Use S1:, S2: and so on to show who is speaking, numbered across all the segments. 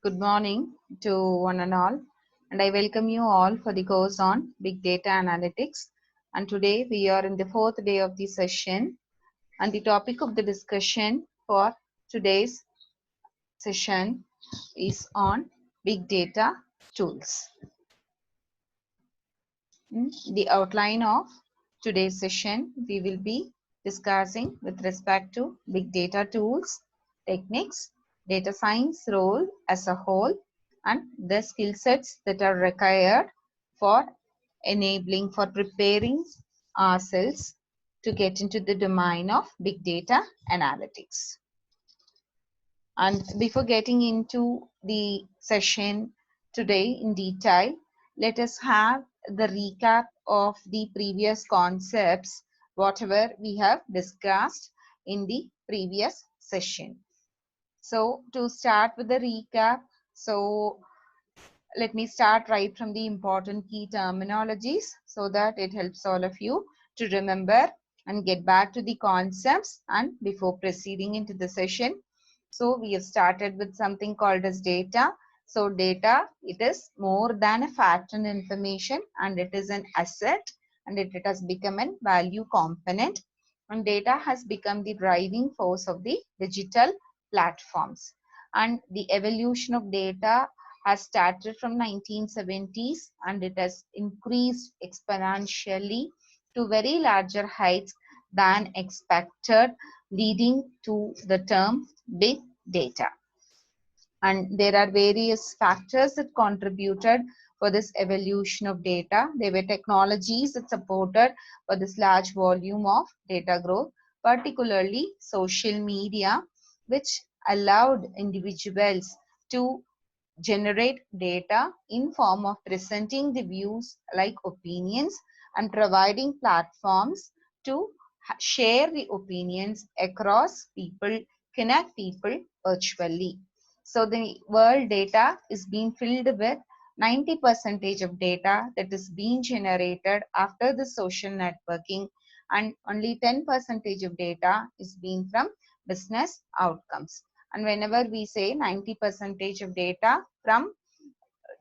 S1: Good morning to one and all, and I welcome you all for the course on Big Data Analytics. And today we are in the fourth day of the session, and the topic of the discussion for today's session is on Big Data Tools. The outline of today's session, we will be discussing with respect to Big Data Tools, techniques, data science role as a whole, and the skill sets that are required for for preparing ourselves to get into the domain of big data analytics. And before getting into the session today in detail, let us have the recap of the previous concepts, whatever we have discussed in the previous session. So to start with the recap, so let me start right from the important key terminologies so that it helps all of you to remember and get back to the concepts and before proceeding into the session. So we have started with something called as data. So data, it is more than a fact and information, and it is an asset, and it has become a value component, and data has become the driving force of the digital platforms. And the evolution of data has started from 1970s, and it has increased exponentially to very larger heights than expected, leading to the term big data. And there are various factors that contributed for this evolution of data. There were technologies that supported for this large volume of data growth, particularly social media, which allowed individuals to generate data in form of presenting the views like opinions and providing platforms to share the opinions across people, connect people virtually. So the world data is being filled with 90% of data that is being generated after the social networking, and only 10% of data is being from business outcomes. And whenever we say 90% of data from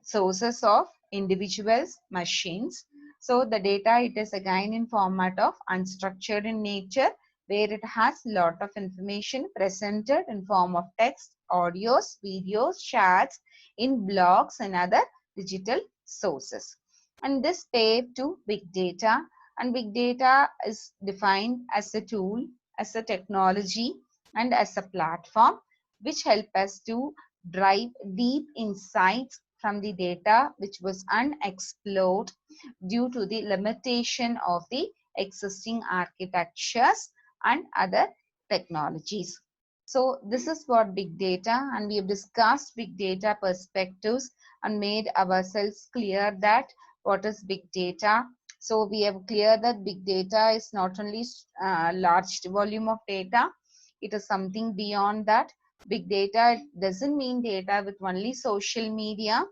S1: sources of individuals, machines, so the data, it is again in format of unstructured in nature, where it has lot of information presented in form of text, audios, videos, charts in blogs and other digital sources. And this paved to big data, and big data is defined as a tool, as a technology, and as a platform which help us to drive deep insights from the data which was unexplored due to the limitation of the existing architectures and other technologies. So this is what big data, and we have discussed big data perspectives and made ourselves clear that what is big data. So we have clear that big data is not only large volume of data, it is something beyond that. Big data doesn't mean data with only social media.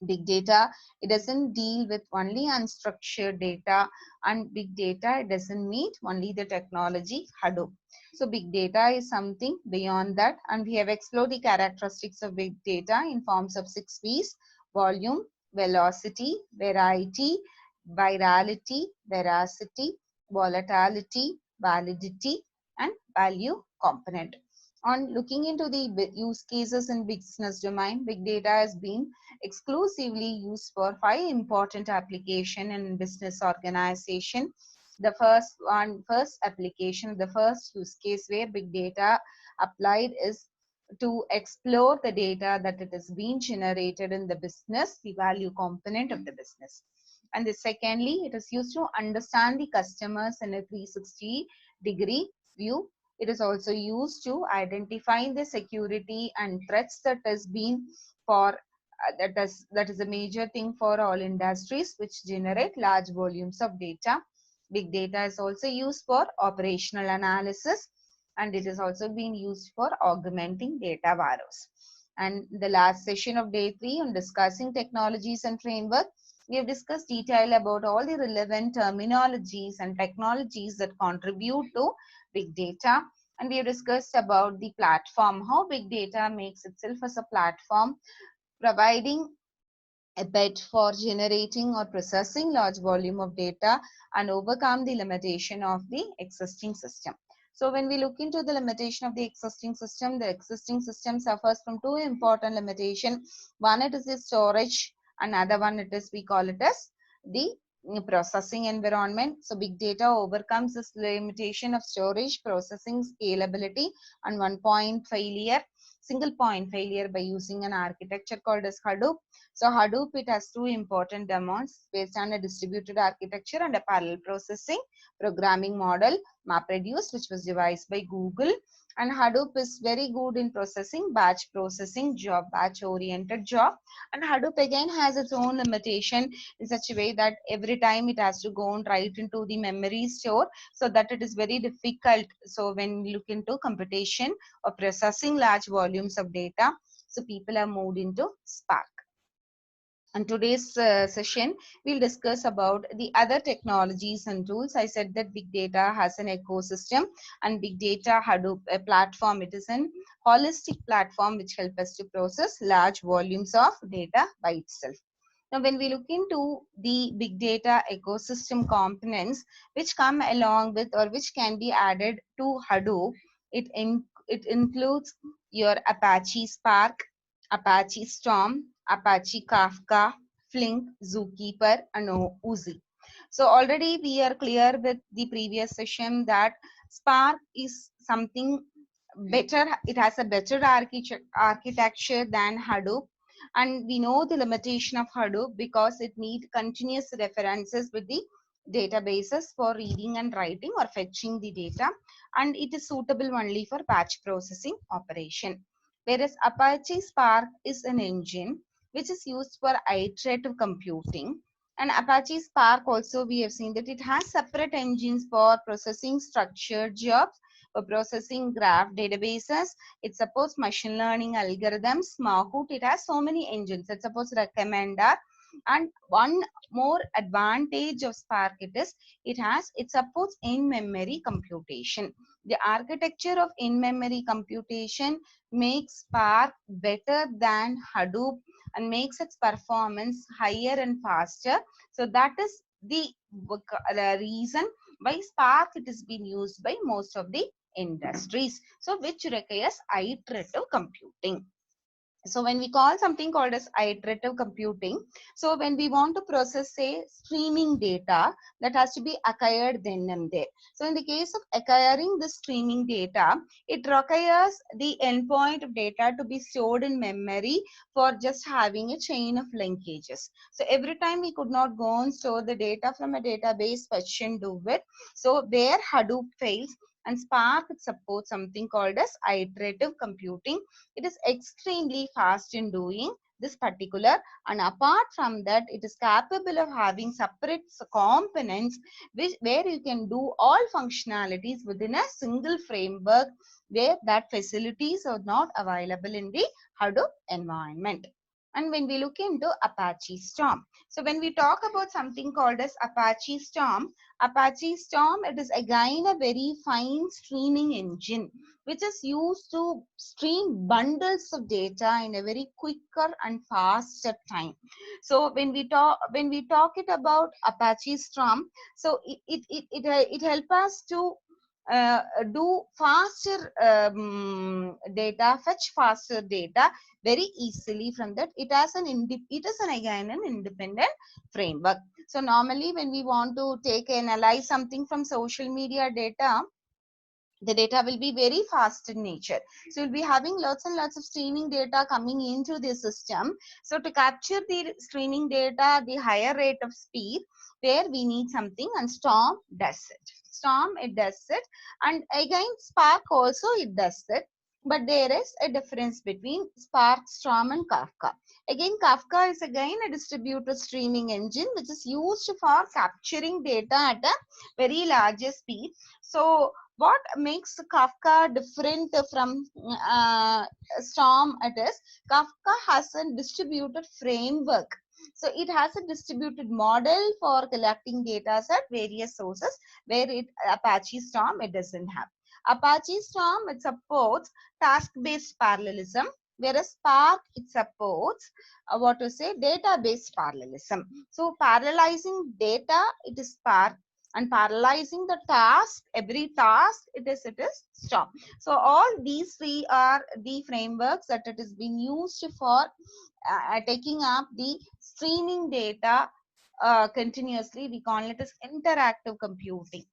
S1: Big data, it doesn't deal with only unstructured data, and big data, it doesn't mean only the technology Hadoop. So big data is something beyond that, and we have explored the characteristics of big data in forms of 6 V's: volume, velocity, variety, virality, veracity, volatility, validity, and value component. On looking into the use cases in business domain, big data has been exclusively used for 5 important applications in business organization. The first application, the first use case where big data applied is to explore the data that it has been generated in the business, the value component of the business. And the secondly, it is used to understand the customers in a 360-degree view. It is also used to identify the security and threats that has been for that is a major thing for all industries which generate large volumes of data. Big data is also used for operational analysis, and it is also being used for augmenting data warehouse. And the last session of day 3 on discussing technologies and framework, we have discussed detail about all the relevant terminologies and technologies that contribute to big data. And we have discussed about the platform, how big data makes itself as a platform, providing a bed for generating or processing large volume of data and overcome the limitation of the existing system. So when we look into the limitation of the existing system suffers from two important limitations. One, it is the storage. Another one, it is, we call it as the processing environment. So big data overcomes this limitation of storage, processing, scalability, and single point failure by using an architecture called as Hadoop. So Hadoop, it has two important domains based on a distributed architecture and a parallel processing programming model, MapReduce, which was devised by Google. And Hadoop is very good in processing, batch processing job, batch oriented job. And Hadoop again has its own limitation in such a way that every time it has to go and write into the memory store, so that it is very difficult. So when we look into computation or processing large volumes of data, so people have moved into Spark. In today's session, we'll discuss about the other technologies and tools. I said that big data has an ecosystem, and big data Hadoop, a platform. It is an holistic platform which helps us to process large volumes of data by itself. Now, when we look into the big data ecosystem components which come along with or which can be added to Hadoop, it includes your Apache Spark, Apache Storm, Apache Kafka, Flink, Zookeeper, and Oozie. So already we are clear with the previous session that Spark is something better. It has a better architecture than Hadoop. And we know the limitation of Hadoop because it needs continuous references with the databases for reading and writing or fetching the data. And it is suitable only for batch processing operation. Whereas Apache Spark is an engine which is used for iterative computing. And Apache Spark also, we have seen that it has separate engines for processing structured jobs, for processing graph databases. It supports machine learning algorithms, Mahout. It has so many engines. It supports recommender. And one more advantage of Spark it supports in-memory computation. The architecture of in-memory computation makes Spark better than Hadoop and makes its performance higher and faster. So that is the reason why Spark it is being used by most of the industries. So which requires iterative computing. So when we call something called as iterative computing, so when we want to process, say, streaming data, that has to be acquired then and there. So in the case of acquiring the streaming data, it requires the endpoint of data to be stored in memory for just having a chain of linkages. So every time we could not go and store the data from a database, fetch and do it. So where Hadoop fails, and Spark supports something called as iterative computing. It is extremely fast in doing this particular, and apart from that, it is capable of having separate components where you can do all functionalities within a single framework, where that facilities are not available in the Hadoop environment. And when we look into Apache Storm, so when we talk about something called as Apache Storm, it is again a very fine streaming engine which is used to stream bundles of data in a very quicker and faster time. So when we talk it about Apache Storm, so it helps us to do faster data, fetch faster data very easily from that. It is again an independent framework. So normally when we want to analyze something from social media data, the data will be very fast in nature. So you'll be having lots and lots of streaming data coming into the system. So to capture the streaming data, the higher rate of speed, where we need something, and Storm does it. Storm, it does it. And again, Spark also, it does it. But there is a difference between Spark, Storm, and Kafka. Again, Kafka is again a distributed streaming engine which is used for capturing data at a very large speed. So what makes Kafka different from Storm? It is Kafka has a distributed framework. So it has a distributed model for collecting data at various sources, where Apache Storm it doesn't have. Apache Storm, it supports task-based parallelism, whereas Spark, it supports database parallelism. So parallelizing data, it is Spark, and parallelizing the task, every task, it is Storm. So all these three are the frameworks that it is being used for taking up the streaming data continuously. We call it as interactive computing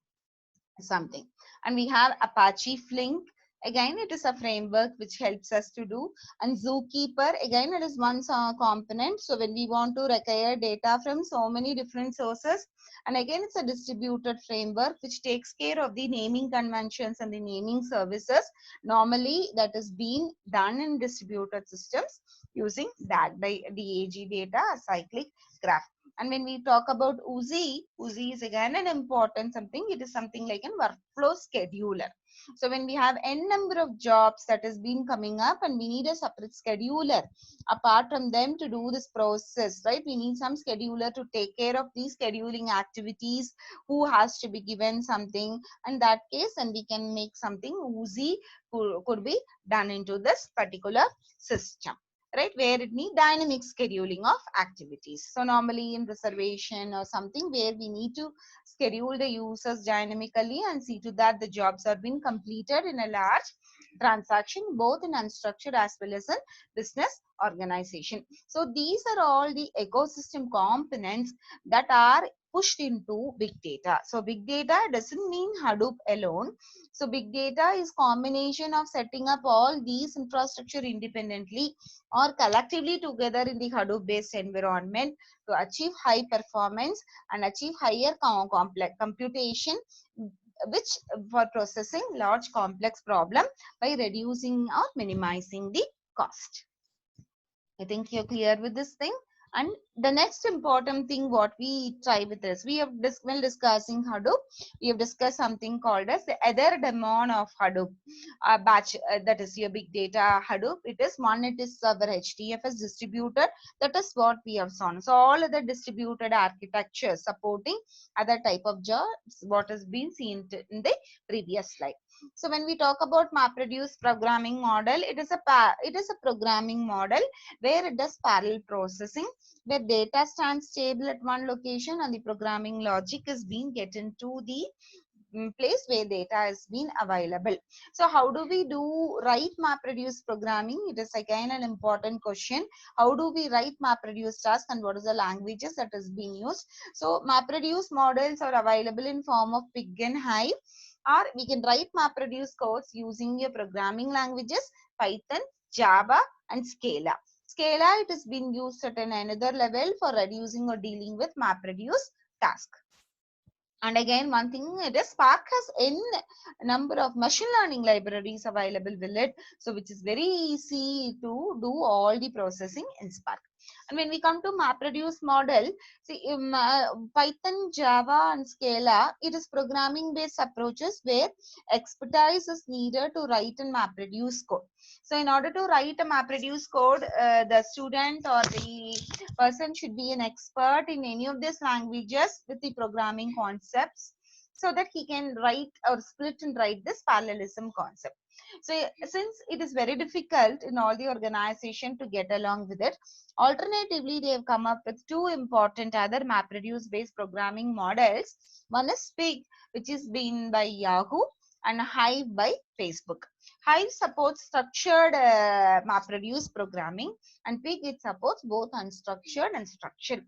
S1: something. And we have Apache Flink. Again, it is a framework which helps us to do. And Zookeeper, again, it is one component. So when we want to require data from so many different sources, and again, it's a distributed framework which takes care of the naming conventions and the naming services. Normally, that is being done in distributed systems using that DAG data, cyclic graph. And when we talk about Oozie is again an important something. It is something like a workflow scheduler. So when we have n number of jobs that has been coming up and we need a separate scheduler apart from them to do this process, right? We need some scheduler to take care of these scheduling activities, who has to be given something. In that case, and we can make something Oozie could be done into this particular system, right, where it needs dynamic scheduling of activities. So normally in reservation or something where we need to schedule the users dynamically and see to that the jobs are being completed in a large transaction, both in unstructured as well as in business organization. So these are all the ecosystem components that are pushed into big data. So big data doesn't mean Hadoop alone. So big data is combination of setting up all these infrastructure independently or collectively together in the Hadoop based environment to achieve high performance and achieve higher complex computation, which for processing large complex problem by reducing or minimizing the cost. I think you're clear with this thing. And the next important thing what we try with this, we have while discussing Hadoop, we have discussed something called as the other daemon of Hadoop batch, that is your big data Hadoop. It is one, it is server HDFS distributed. That is what we have seen. So all other distributed architecture supporting other type of jobs, what has been seen in the previous slide. So when we talk about MapReduce programming model, it is a programming model where it does parallel processing, where data stands stable at one location and the programming logic is being get into the place where data has been available. So how do we do write MapReduce programming? It is again an important question. How do we write MapReduce task and what is the languages that is being used? So MapReduce models are available in form of Pig and Hive, or we can write MapReduce codes using your programming languages Python, Java and Scala. Scala, it has been used at another level for reducing or dealing with MapReduce task. And again, one thing, it is Spark has n number of machine learning libraries available with it, so which is very easy to do all the processing in Spark. And when we come to MapReduce model, see Python, Java and Scala, it is programming based approaches where expertise is needed to write and MapReduce code. So in order to write a MapReduce code, the student or the person should be an expert in any of these languages with the programming concepts, so that he can write or split and write this parallelism concept. So since it is very difficult in all the organization to get along with it, alternatively they have come up with two important other MapReduce based programming models. One is Pig, which is being by Yahoo, and Hive by Facebook. Hive supports structured MapReduce programming, and Pig, it supports both unstructured and structured.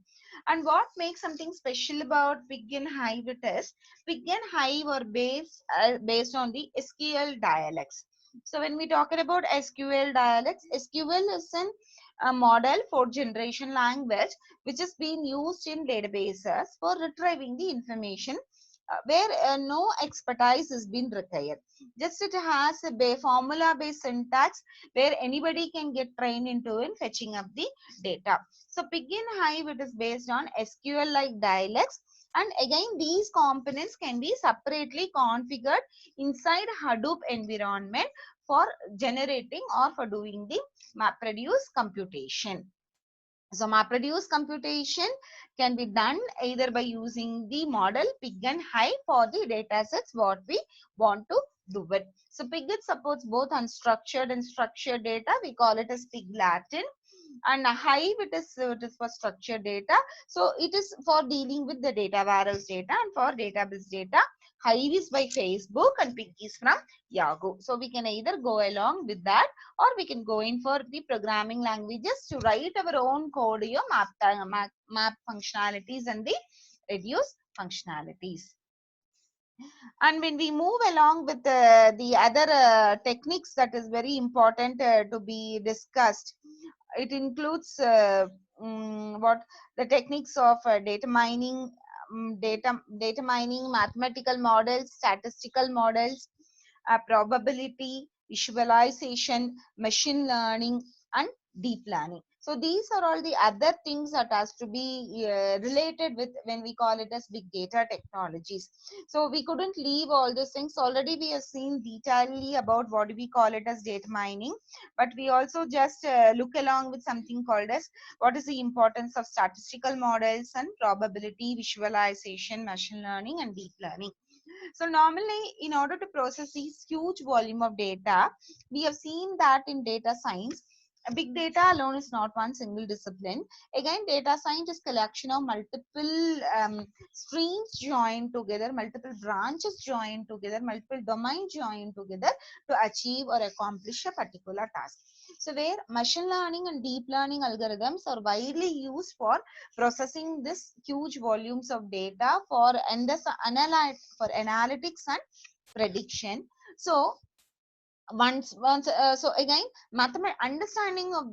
S1: And what makes something special about Pig and Hive it is, Pig and Hive are based on the SQL dialects. So when we talk about SQL dialects, SQL is a model for generation language which is being used in databases for retrieving the information where no expertise has been required. Just it has a formula based syntax where anybody can get trained into in fetching up the data. So Pig and Hive, it is based on SQL like dialects, and again these components can be separately configured inside Hadoop environment for generating or for doing the MapReduce computation. So MapReduce computation can be done either by using the model Pig and Hive for the data sets what we want to do it. So Pigit supports both unstructured and structured data. We call it as Pig Latin. And Hive, it is for structured data. So it is for dealing with the data warehouse data and for database data. Hive is by Facebook and Pig is from Yahoo. So we can either go along with that, or we can go in for the programming languages to write our own code, your map functionalities and the reduce functionalities. And when we move along with the other techniques that is very important to be discussed, it includes what the techniques of data mining, data mining, mathematical models, statistical models, probability, visualization, machine learning, and deep learning. So these are all the other things that has to be related with when we call it as big data technologies. So we couldn't leave all those things. Already we have seen detailedly about what we call it as data mining, but we also just look along with something called as what is the importance of statistical models and probability, visualization, machine learning, and deep learning. So normally, in order to process these huge volume of data, we have seen that in data science, big data alone is not one single discipline. Again, data science is collection of multiple streams joined together, multiple branches joined together, multiple domains joined together to achieve or accomplish a particular task. So where machine learning and deep learning algorithms are widely used for processing this huge volumes of data for analytics and prediction. So so again, understanding of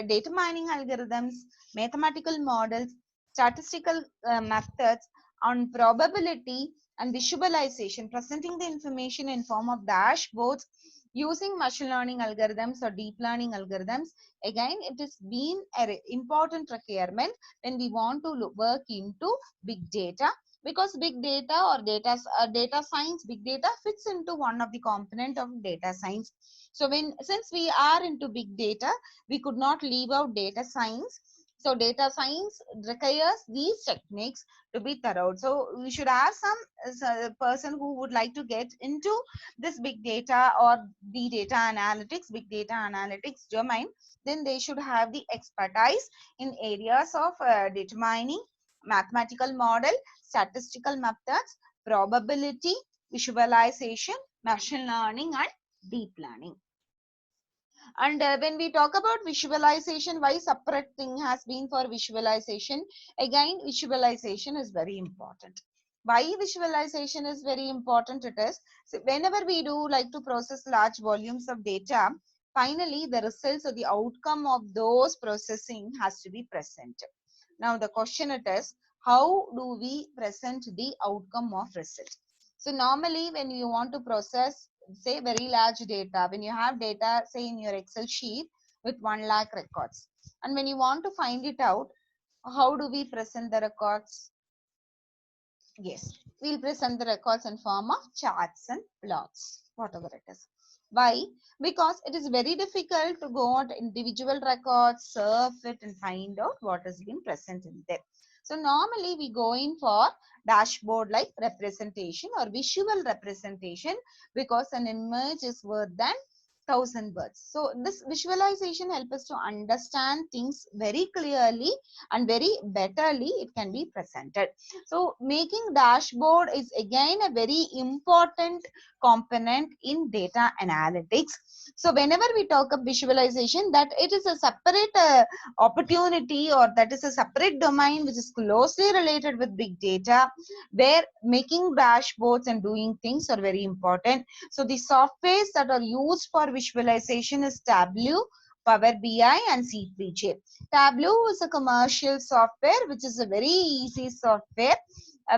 S1: data mining algorithms, mathematical models, statistical methods on probability and visualization, presenting the information in form of dashboards using machine learning algorithms or deep learning algorithms. Again, it has been an important requirement when we want to work into big data, because big data or data science, big data fits into one of the component of data science. So since we are into big data, we could not leave out data science. So data science requires these techniques to be thorough. So we should have some person who would like to get into this big data or the data analytics, big data analytics domain. Then they should have the expertise in areas of data mining, mathematical model, statistical methods, probability, visualization, machine learning, and deep learning. And when we talk about visualization, why separate thing has been for visualization? Again, visualization is very important. Why visualization is very important? It is, so whenever we do like to process large volumes of data, finally the results or the outcome of those processing has to be presented. Now the question it is, how do we present the outcome of result? So normally when you want to process say very large data, when you have data say in your Excel sheet with 1 lakh records, and when you want to find it out, how do we present the records? Yes, we'll present the records in form of charts and plots, whatever it is. Why? Because it is very difficult to go on individual records, surf it and find out what has been present in there. So normally we go in for dashboard like representation or visual representation, because an image is worth than 1,000 words. So this visualization helps us to understand things very clearly and very betterly it can be presented. So making dashboard is again a very important component in data analytics. So whenever we talk of visualization, that it is a separate opportunity, or that is a separate domain which is closely related with big data, where making dashboards and doing things are very important. So the softwares that are used for visualization is Tableau, Power BI, and C3J. Tableau is a commercial software which is a very easy software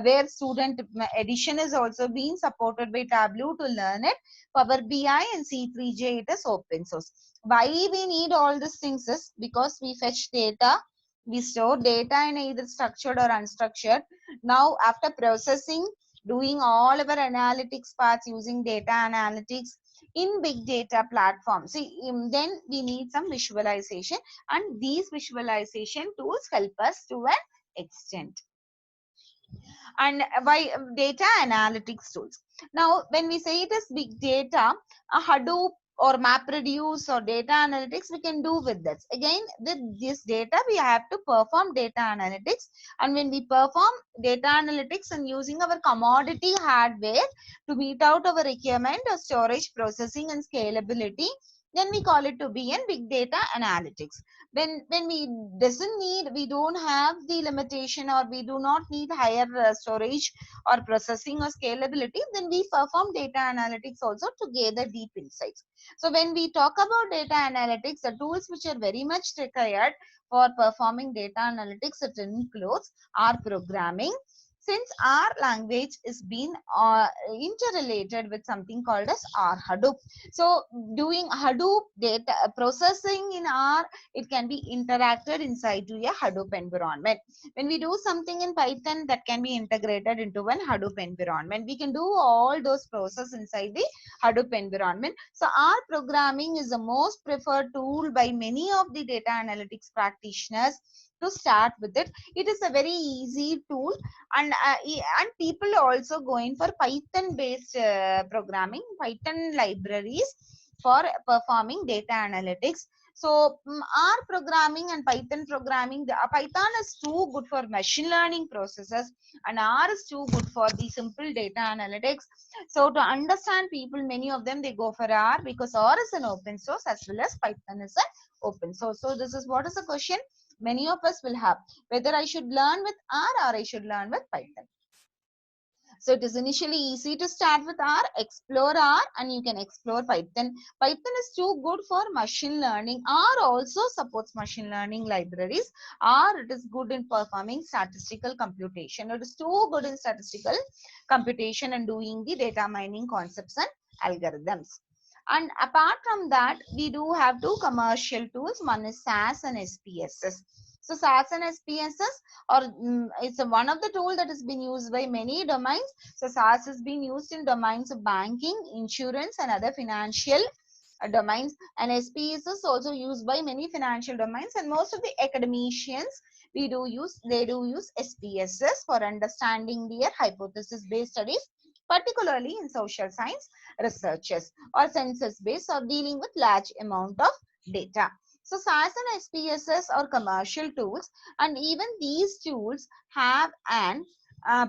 S1: where student edition is also being supported by Tableau to learn it. Power BI and C3J, it is open source. Why we need all these things is because we fetch data, we store data in either structured or unstructured. Now after processing, doing all our analytics parts using data analytics in big data platform. See, then we need some visualization, and these visualization tools help us to an extent. And by data analytics tools. Now, when we say it as big data, a Hadoop or MapReduce or data analytics, we can do with this. Again, with this data, we have to perform data analytics. And when we perform data analytics and using our commodity hardware to meet out our requirement of storage, processing, and scalability, then we call it to be in big data analytics. When we doesn't need, we don't have the limitation, or we do not need higher storage or processing or scalability, then we perform data analytics also to gather deep insights. So when we talk about data analytics, the tools which are very much required for performing data analytics, it includes R programming, since R language is being interrelated with something called as R Hadoop. So doing Hadoop data processing in R, it can be interacted inside to a Hadoop environment. When we do something in Python, that can be integrated into one Hadoop environment. We can do all those processes inside the Hadoop environment. So R programming is the most preferred tool by many of the data analytics practitioners to start with it. It is a very easy tool, and people also going for Python based programming, Python libraries for performing data analytics. So R programming and Python programming, Python is too good for machine learning processes, and R is too good for the simple data analytics. So to understand people, many of them, they go for R because R is an open source as well as Python is an open source. So this is what is the question many of us will have, whether I should learn with R or I should learn with Python. So it is initially easy to start with R, explore R, and you can explore Python. Python is too good for machine learning. R also supports machine learning libraries. R, it is good in performing statistical computation. It is too good in statistical computation and doing the data mining concepts and algorithms. And apart from that, we do have two commercial tools. One is SAS and SPSS. So SAS and SPSS, or it's one of the tool that has been used by many domains. So SAS has been used in domains of banking, insurance, and other financial domains, and SPSS is also used by many financial domains, and most of the academicians they do use SPSS for understanding their hypothesis based studies, particularly in social science researches or census based or dealing with large amount of data. So SAS and SPSS are commercial tools, and even these tools have an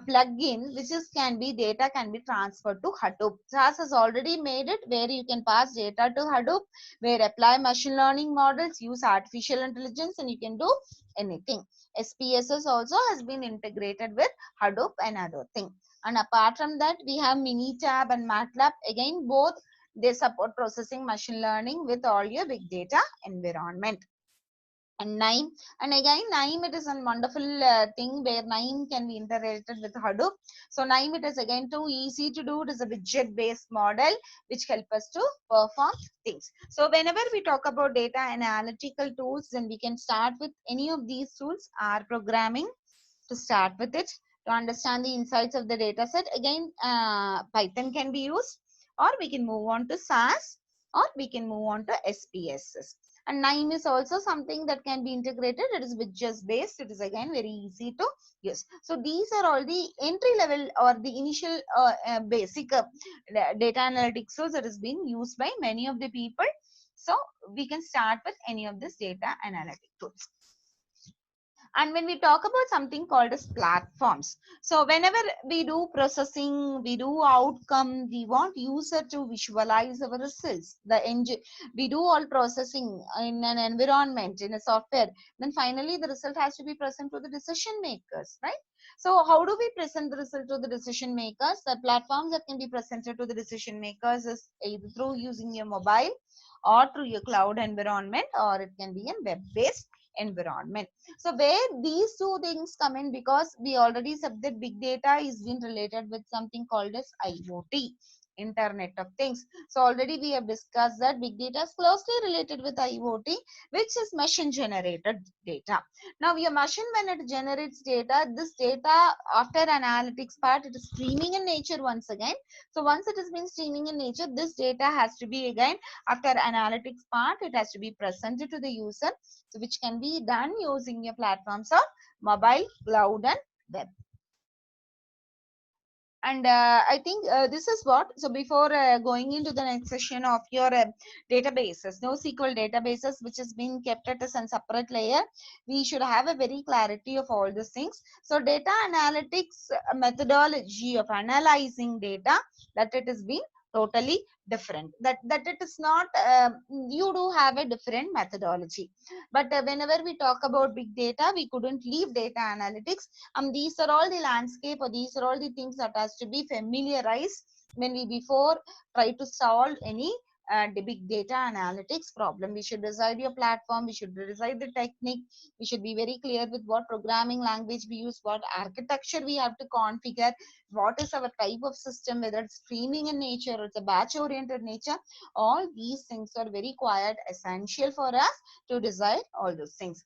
S1: plugin which is data can be transferred to Hadoop. SAS has already made it where you can pass data to Hadoop, where apply machine learning models, use artificial intelligence, and you can do anything. SPSS also has been integrated with Hadoop and other thing. And apart from that, we have Minitab and MATLAB. Again, both they support processing machine learning with all your big data environment. And KNIME, and again KNIME, it is a wonderful thing where KNIME can be integrated with Hadoop. So KNIME, it is again too easy to do. It is a widget based model which help us to perform things. So whenever we talk about data analytical tools, then we can start with any of these tools. R programming to start with it, to understand the insights of the data set. Again, Python can be used, or we can move on to SAS, or we can move on to SPSS. And KNIME is also something that can be integrated. It is widgets based. It is again very easy to use. So these are all the entry level or the initial basic data analytics tools that has been used by many of the people. So we can start with any of these data analytic tools. And when we talk about something called as platforms, so whenever we do processing, we do outcome, we want user to visualize our results, the engine, we do all processing in an environment, in a software, then finally the result has to be present to the decision makers, right? So how do we present the result to the decision makers? The platforms that can be presented to the decision makers is either through using your mobile or through your cloud environment, or it can be a web-based environment. So where these two things come in, because we already said that big data is being related with something called as IoT, Internet of Things. So already we have discussed that big data is closely related with IoT, which is machine generated data. Now your machine, when it generates data, this data after analytics part, it is streaming in nature once again. So once it has been streaming in nature, this data has to be again after analytics part, it has to be presented to the user, so which can be done using your platforms of mobile, cloud, and web. And I think this is what, so before going into the next session of your databases, NoSQL databases, which has been kept at a separate layer, we should have a very clarity of all these things. So data analytics methodology of analyzing data, that it has been totally different, that it is not, you do have a different methodology. But whenever we talk about big data, we couldn't leave data analytics. These are all the landscape, or these are all the things that has to be familiarized when we before try to solve any the big data analytics problem. We should decide your platform, we should decide the technique, we should be very clear with what programming language we use, what architecture we have to configure, what is our type of system, whether it's streaming in nature or it's a batch oriented nature. All these things are very required, essential for us to decide all those things.